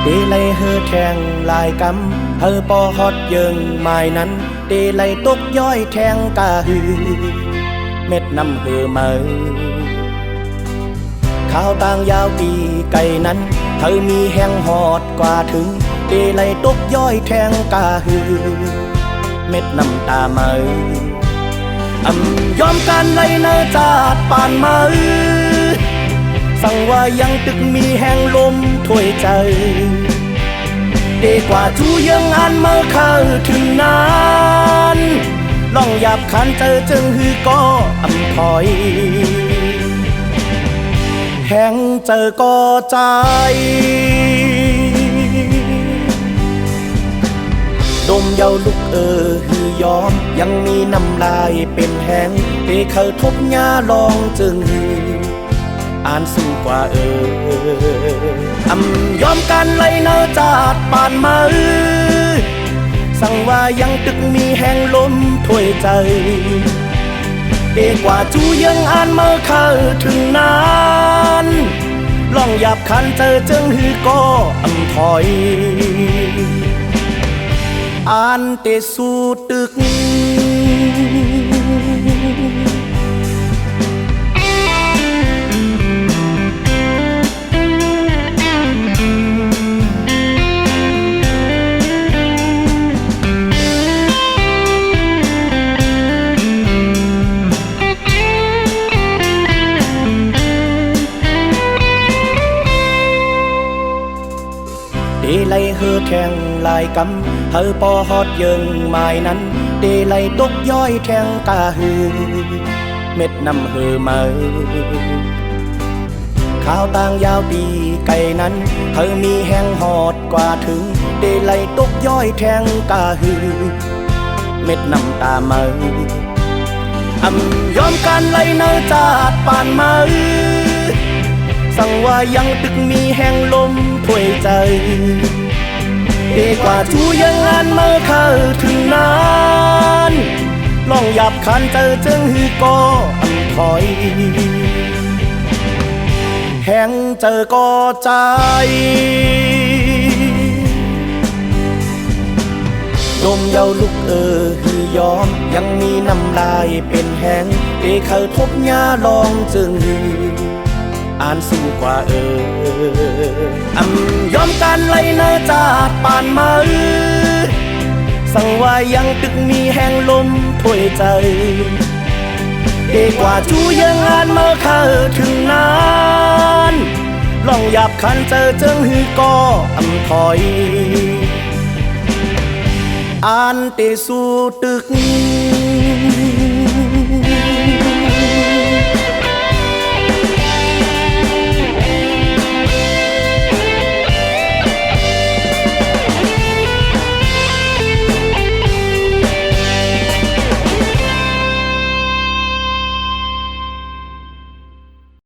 đi lấy hơ thèn lại cắm hơ po hót dừng mai nắn đi lấy tốt giói thèn cả hưเม็ดน้ำหือมือข้าวต่างยาวปีไก่นั้นเธอมีแห้งหอดกว่าถึงดีไหลตกย้อยแทงกาหือเม็ดน้ำตามือยอมการไหลเนอจาดปานมือสั่งว่ายังตึกมีแห้งลมถ้วยใจดีกว่าจูยังอ่านเมื่อเข้าถึงนั้นลองหยับขันเจอจึงฮือก็ถอยแห้งเจอก็ใจดมเยาลุกฮือยอมยังมีน้ำลายเป็นแห้งเตะเขาทบหญ้าลองจึงฮืออ่านสู้กว่ายอมกันไหลเนอจาดปานมือสั่งว่ายังตึกมีแห้งลมถ้วยใจดีกว่าจูยังอ่านเมื่อเข้าถึงนั้นลองหยับขันเจอจึงฮือก็ถอยอ่านเตสู้ตึกดีไหลเฮอแทงลายกำเฮอปอฮอดเยิงไม้นั้นดีไหลตกย้อยแทงกาหือเม็ดน้ำเฮอมือข้าวต่างยาวปีไก่นั้นเฮอมีแห้งหอดกว่าถึงดีไหลตกย้อยแทงกาหือเม็ดน้ำตามือยอมการไหลเนอจาดปานมือสั่งว่ายังตึกมีแห้งลมถ้วยใจดีกว่าจูยังอ่านเมื่อเข้าถึงนั้นลองหยับขันเจอจึงฮือก็ถอยแห้งเจอก็ใจดมเยาลุกฮือยอมยังมีน้ำลายเป็นแห้งดีเขาทบหญ้าลองจึงฮืออ่านสู้กว่ายอมการไหลเนอจาดปานมือสั่งว่ายังตึกมีแห้งลมถ้วยใจดีกว่าจูยังอ่านเมื่อเข้าถึงนั้นลองหยับขันเจอจึงฮือก็ถอยอ่านเตสู้ตึก